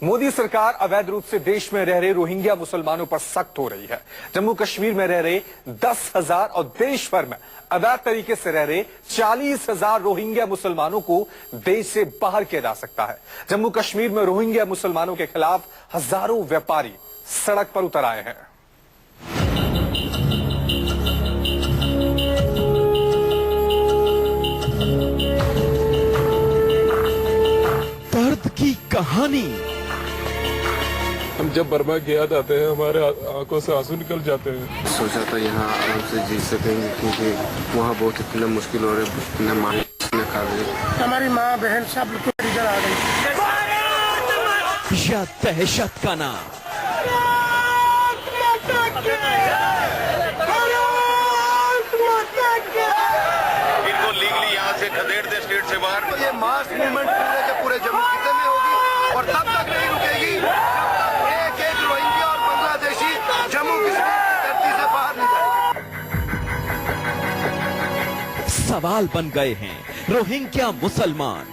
मोदी सरकार अवैध रूप से देश में रह रहे रोहिंग्या मुसलमानों पर सख्त हो रही है। जम्मू कश्मीर में रह रहे 10,000 और देश भर में अवैध तरीके से रह रहे 40,000 रोहिंग्या मुसलमानों को देश से बाहर किया जा सकता है। जम्मू कश्मीर में रोहिंग्या मुसलमानों के खिलाफ हजारों व्यापारी सड़क पर उतर आए हैं। दर्द की कहानी। हम जब बर्मा की याद आते हैं हमारे आंखों से आंसू निकल जाते हैं। सोचा था यहाँ आराम से जी सकेंगे क्योंकि वहाँ बहुत इतना मुश्किल हो रहा है, न माँ न खा रहे। हमारी माँ बहन सब लोग इधर आ गई। या दहशत का नाम। इनको लीगली यहाँ से खदेड़ दे स्टेट से बाहर। ये मास मूवमेंट पूरे के पूरे जम्मू खिते में होगी और तब तक नहीं रुकेगी जब तक एक एक रोहिंग्या और बांग्लादेशी जम्मू कश्मीर की धरती से बाहर नहीं जाएगा। सवाल बन गए हैं रोहिंग्या मुसलमान।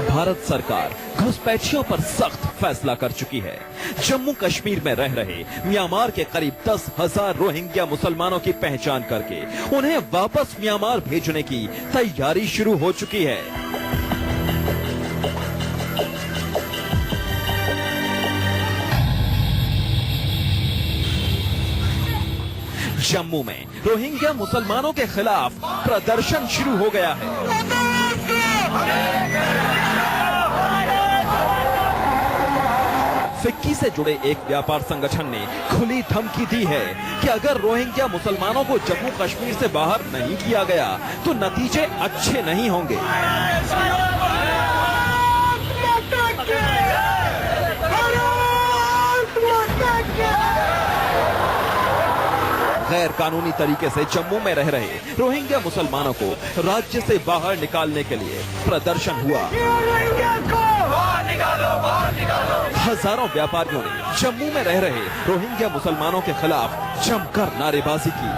भारत सरकार घुसपैठियों पर सख्त फैसला कर चुकी है। जम्मू कश्मीर में रह रहे म्यांमार के करीब 10,000 रोहिंग्या मुसलमानों की पहचान करके उन्हें वापस म्यांमार भेजने की तैयारी शुरू हो चुकी है। जम्मू में रोहिंग्या मुसलमानों के खिलाफ प्रदर्शन शुरू हो गया है। फिक्की से जुड़े एक व्यापार संगठन ने खुली धमकी दी है कि अगर रोहिंग्या मुसलमानों को जम्मू कश्मीर से बाहर नहीं किया गया तो नतीजे अच्छे नहीं होंगे। गैर कानूनी तरीके से जम्मू में रह रहे रोहिंग्या मुसलमानों को राज्य से बाहर निकालने के लिए प्रदर्शन हुआ। हजारों व्यापारियों ने जम्मू में रह रहे रोहिंग्या मुसलमानों के खिलाफ जमकर नारेबाजी की।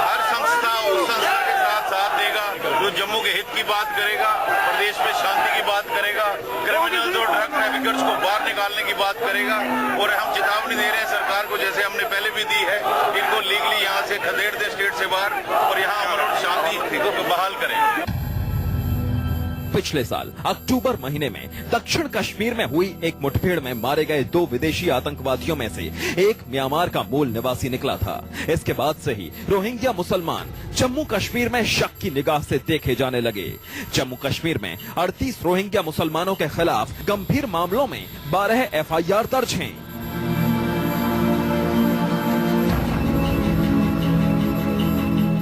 हर संस्था उस संस्था के साथ देगा जो जम्मू के हित की बात करेगा, प्रदेश में शांति की बात करेगा, क्रिमिनल्स और ड्रग ट्रैफिकर्स को बाहर निकालने की बात करेगा। और हम चेतावनी दे रहे हैं सरकार को, जैसे हमने पहले भी दी है, इनको लीगली यहाँ से खदेड़ दे स्टेट से बाहर और यहाँ अमन और शांति को बहाल करें। पिछले साल अक्टूबर महीने में दक्षिण कश्मीर में हुई एक मुठभेड़ में मारे गए 2 विदेशी आतंकवादियों में से एक म्यांमार का मूल निवासी निकला था। इसके बाद से ही रोहिंग्या मुसलमान जम्मू कश्मीर में शक की निगाह से देखे जाने लगे। जम्मू कश्मीर में 38 रोहिंग्या मुसलमानों के खिलाफ गंभीर मामलों में 12 FIR दर्ज हैं।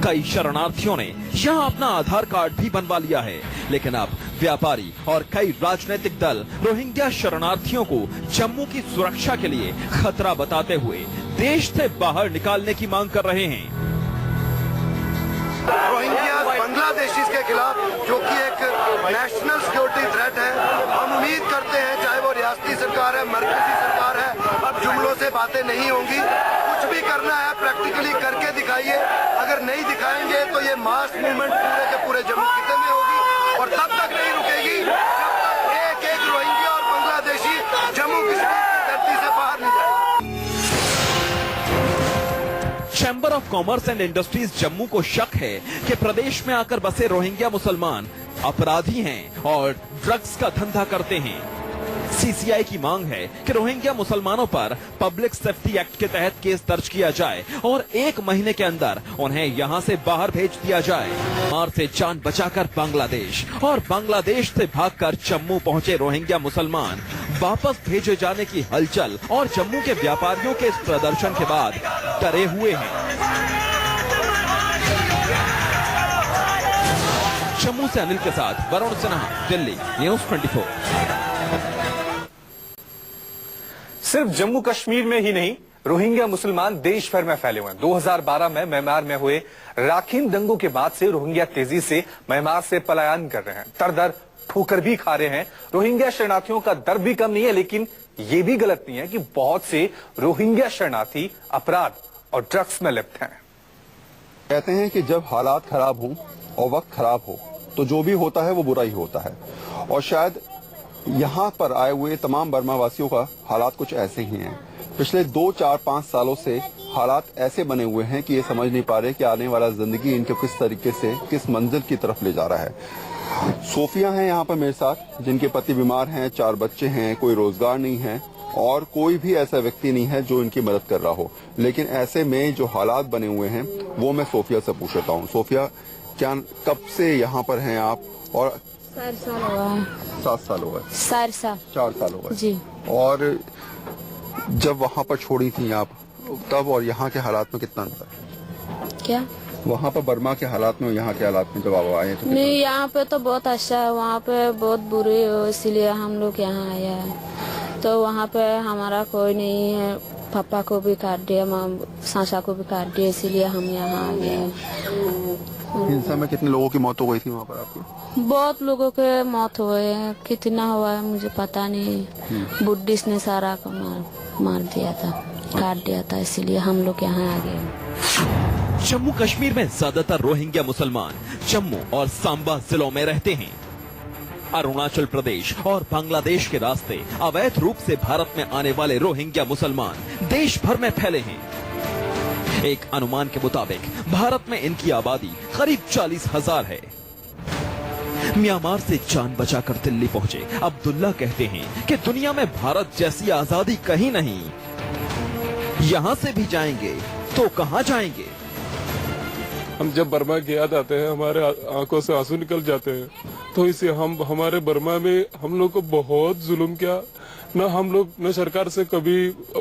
कई शरणार्थियों ने यहाँ अपना आधार कार्ड भी बनवा लिया है, लेकिन अब व्यापारी और कई राजनीतिक दल रोहिंग्या शरणार्थियों को जम्मू की सुरक्षा के लिए खतरा बताते हुए देश से बाहर निकालने की मांग कर रहे हैं। रोहिंग्या बांग्लादेशी के खिलाफ जो कि एक नेशनल सिक्योरिटी थ्रेट है, हम उम्मीद करते हैं चाहे वो रियासती सरकार है, मरकजी सरकार है, अब जुमलों से बातें नहीं होंगी। कुछ भी करना है प्रैक्टिकली करके दिखाइए। अगर नहीं दिखाएंगे तो ये मास मूवमेंट पूरे के पूरे जम्मू खिते में होगी और तब तक नहीं रुकेगी जब तक एक एक रोहिंग्या और बांग्लादेशी जम्मू कश्मीर की धरती से बाहर नहीं जाएगा। Chamber of commerce and industries Jammu को शक है कि प्रदेश में आकर बसे रोहिंग्या मुसलमान अपराधी हैं और ड्रग्स का धंधा करते हैं। CCI की मांग है कि रोहिंग्या मुसलमानों पर पब्लिक सेफ्टी एक्ट के तहत केस दर्ज किया जाए और 1 महीने के अंदर उन्हें यहां से बाहर भेज दिया जाए। मार से जान बचाकर बांग्लादेश और बांग्लादेश से भागकर जम्मू पहुंचे रोहिंग्या मुसलमान वापस भेजे जाने की हलचल और जम्मू के व्यापारियों के इस प्रदर्शन के बाद डरे हुए हैं। जम्मू से अनिल के साथ वरुण सिन्हा, दिल्ली, न्यूज़ 24। सिर्फ जम्मू कश्मीर में ही नहीं, रोहिंग्या मुसलमान देश भर में फैले हुए हैं। 2012 में म्यांमार में हुए राखीन दंगों के बाद से रोहिंग्या तेजी से म्यांमार से पलायन कर रहे हैं, दर दर ठोकर भी खा रहे हैं। रोहिंग्या शरणार्थियों का दर भी कम नहीं है, लेकिन ये भी गलत नहीं है कि बहुत से रोहिंग्या शरणार्थी अपराध और ड्रग्स में लिप्त हैं। कहते हैं कि जब हालात खराब हों और वक्त खराब हो तो जो भी होता है वो बुरा ही होता है, और शायद यहाँ पर आए हुए तमाम बर्मा वासियों का हालात कुछ ऐसे ही हैं। पिछले 2, 4, 5 सालों से हालात ऐसे बने हुए हैं कि ये समझ नहीं पा रहे कि आने वाला जिंदगी इनको किस तरीके से किस मंजिल की तरफ ले जा रहा है। सोफिया हैं यहाँ पर मेरे साथ, जिनके पति बीमार हैं, 4 बच्चे हैं, कोई रोजगार नहीं है और कोई भी ऐसा व्यक्ति नहीं है जो इनकी मदद कर रहा हो। लेकिन ऐसे में जो हालात बने हुए हैं वो मैं सोफिया से पूछ लेता हूँ। सोफिया, क्या कब से यहाँ पर हैं आप? और 4 साल हुआ है। 7 साल हो गए? 4 साल। 4 साल हो गए जी। और जब वहाँ पर छोड़ी थी आप तब और यहाँ के हालात में कितना अंतर? क्या वहाँ पर बर्मा के हालात में और यहाँ के हालात में जब आप आए तो नहीं, यहाँ पे तो बहुत अच्छा है, वहाँ पे बहुत बुरे हो, इसीलिए हम लोग यहाँ आया है। तो वहाँ पे हमारा कोई नहीं है, पापा को भी काट दिया, सासा को भी काट दिया, इसीलिए हम यहाँ आ गए। हिंसा में कितने लोगों की मौत हो गई थी वहाँ पर आपकी? बहुत लोगों के मौत हुए हैं, कितना हुआ है मुझे पता नहीं। बुद्धिस्ट ने सारा को मार दिया था, काट दिया था, इसीलिए हम लोग यहाँ आ गए। जम्मू कश्मीर में ज्यादातर रोहिंग्या मुसलमान जम्मू और सांबा जिलों में रहते हैं। अरुणाचल प्रदेश और बांग्लादेश के रास्ते अवैध रूप से भारत में आने वाले रोहिंग्या मुसलमान देश भर में फैले हैं। एक अनुमान के मुताबिक भारत में इनकी आबादी करीब 40,000 है। म्यांमार से जान बचाकर दिल्ली पहुंचे अब्दुल्ला कहते हैं कि दुनिया में भारत जैसी आजादी कहीं नहीं। यहां से भी जाएंगे तो कहां जाएंगे? हम जब बर्मा की याद आते हैं हमारे आंखों से आंसू निकल जाते हैं। तो इसे हमारे बर्मा में हम लोग को बहुत जुल्म किया, न हम लोग न सरकार से कभी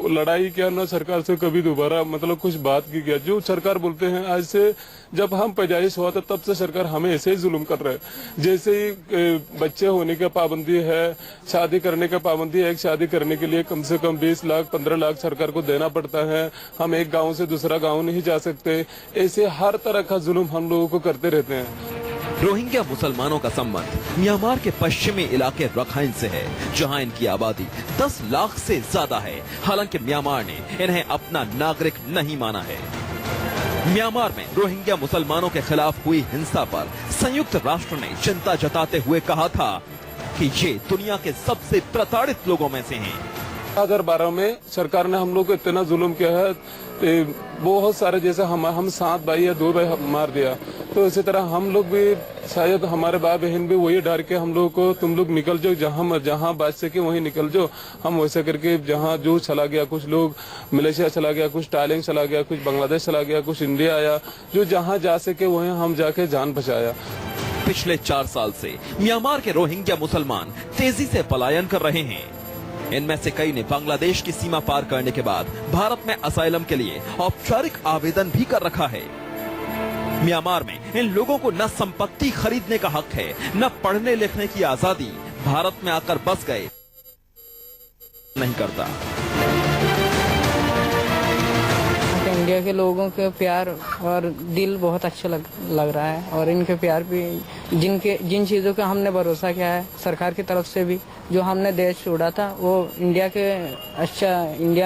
लड़ाई किया, न सरकार से कभी दोबारा मतलब कुछ बात की गया। जो सरकार बोलते हैं आज से जब हम पैदाइश हुआ था तब से सरकार हमें ऐसे ही जुल्म कर रहे हैं। जैसे ही बच्चे होने का पाबंदी है, शादी करने का पाबंदी है, एक शादी करने के लिए कम से कम 20 लाख 15 लाख सरकार को देना पड़ता है। हम एक गांव से दूसरा गांव नहीं जा सकते। ऐसे हर तरह का जुल्म हम लोगों को करते रहते हैं। रोहिंग्या मुसलमानों का संबंध म्यांमार के पश्चिमी इलाके रखाइन से है, जहां इनकी आबादी 10 लाख से ज्यादा है। हालांकि म्यांमार ने इन्हें अपना नागरिक नहीं माना है। म्यांमार में रोहिंग्या मुसलमानों के खिलाफ हुई हिंसा पर संयुक्त राष्ट्र ने चिंता जताते हुए कहा था कि ये दुनिया के सबसे प्रताड़ित लोगों में से हैं। 2012 में सरकार ने हम लोग को इतना जुल्म किया है, बहुत सारे जैसे हम 7 भाई या 2 भाई मार दिया। तो इसी तरह हम लोग भी शायद हमारे भाई बहन भी वही डर के हम लोग को तुम लोग निकल जाओ, जहाँ बच सके वहीं निकल जाओ। हम वैसे करके जहाँ जो चला गया, कुछ लोग मलेशिया चला गया, कुछ टाइलैंड चला गया, कुछ बांग्लादेश चला गया, कुछ इंडिया आया। जो जहाँ जा सके वहीं हम जाके जान बचाया। पिछले 4 साल से म्यांमार के रोहिंग्या मुसलमान तेजी से पलायन कर रहे हैं। इनमें से कई ने बांग्लादेश की सीमा पार करने के बाद भारत में असाइलम के लिए औपचारिक आवेदन भी कर रखा है। म्यांमार में इन लोगों को न संपत्ति खरीदने का हक है, न पढ़ने लिखने की आजादी। भारत में आकर बस गए नहीं करता। इंडिया के लोगों के प्यार और दिल बहुत अच्छा लग रहा है, और इनके प्यार भी जिन चीज़ों का हमने भरोसा किया है सरकार की तरफ से भी, जो हमने देश छोड़ा था वो इंडिया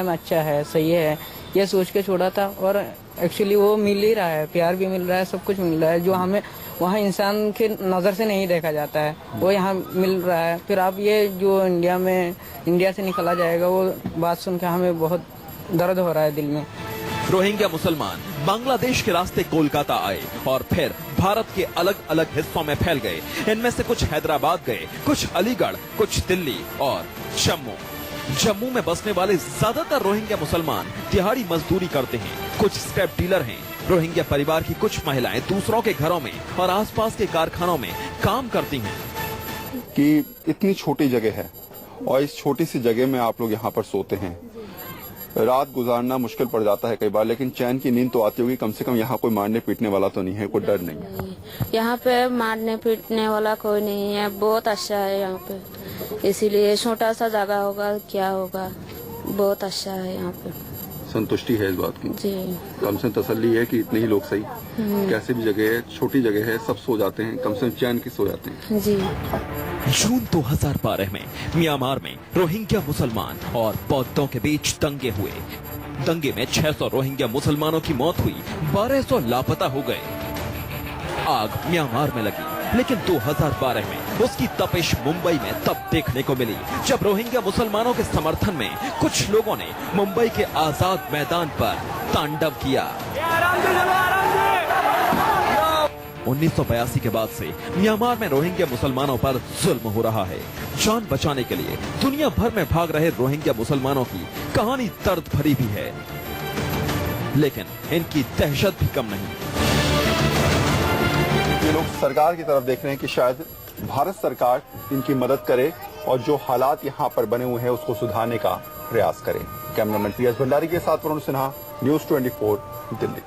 में अच्छा है, सही है, ये सोच के छोड़ा था। और एक्चुअली वो मिल ही रहा है, प्यार भी मिल रहा है, सब कुछ मिल रहा है जो हमें वहाँ इंसान के नज़र से नहीं देखा जाता है, वो यहाँ मिल रहा है। फिर अब ये जो इंडिया से निकला जाएगा, वो बात सुन के हमें बहुत दर्द हो रहा है दिल में। रोहिंग्या मुसलमान बांग्लादेश के रास्ते कोलकाता आए और फिर भारत के अलग अलग हिस्सों में फैल गए। इनमें से कुछ हैदराबाद गए, कुछ अलीगढ़, कुछ दिल्ली और जम्मू में बसने वाले ज्यादातर रोहिंग्या मुसलमान दिहाड़ी मजदूरी करते हैं। कुछ स्क्रैप डीलर हैं। रोहिंग्या परिवार की कुछ महिलाएं दूसरों के घरों में और आसपास के कारखानों में काम करती हैं। कि इतनी छोटी जगह है और इस छोटी सी जगह में आप लोग यहाँ पर सोते हैं, रात गुजारना मुश्किल पड़ जाता है कई बार, लेकिन चैन की नींद तो आती होगी। कम से कम यहाँ कोई मारने पीटने वाला तो नहीं है, कोई डर नहीं है। यहाँ पे मारने पीटने वाला कोई नहीं है, बहुत अच्छा है यहाँ पे। इसीलिए छोटा सा जगह होगा क्या होगा, बहुत अच्छा है यहाँ पे। संतुष्टि है इस बात की। जी। कम से कम तसल्ली है कि इतने ही लोग सही, कैसे भी जगह है, छोटी जगह है, सब सो जाते हैं, कम से कम चैन की सो जाते हैं। जी। जून 2012 में म्यांमार में रोहिंग्या मुसलमान और बौद्धों के बीच दंगे हुए। दंगे में 600 रोहिंग्या मुसलमानों की मौत हुई, 1200 लापता हो गए। आग म्यांमार में लगी, लेकिन 2012 में उसकी तपिश मुंबई में तब देखने को मिली जब रोहिंग्या मुसलमानों के समर्थन में कुछ लोगों ने मुंबई के आजाद मैदान पर तांडव किया। 1982 के बाद से म्यांमार में रोहिंग्या मुसलमानों पर जुल्म हो रहा है। जान बचाने के लिए दुनिया भर में भाग रहे रोहिंग्या मुसलमानों की कहानी दर्द भरी भी है, लेकिन इनकी दहशत भी कम नहीं। ये लोग सरकार की तरफ देख रहे हैं कि शायद भारत सरकार इनकी मदद करे और जो हालात यहाँ पर बने हुए हैं उसको सुधारने का प्रयास करे। कैमरामैन PS भंडारी के साथ वरुण सिन्हा, News 24, दिल्ली।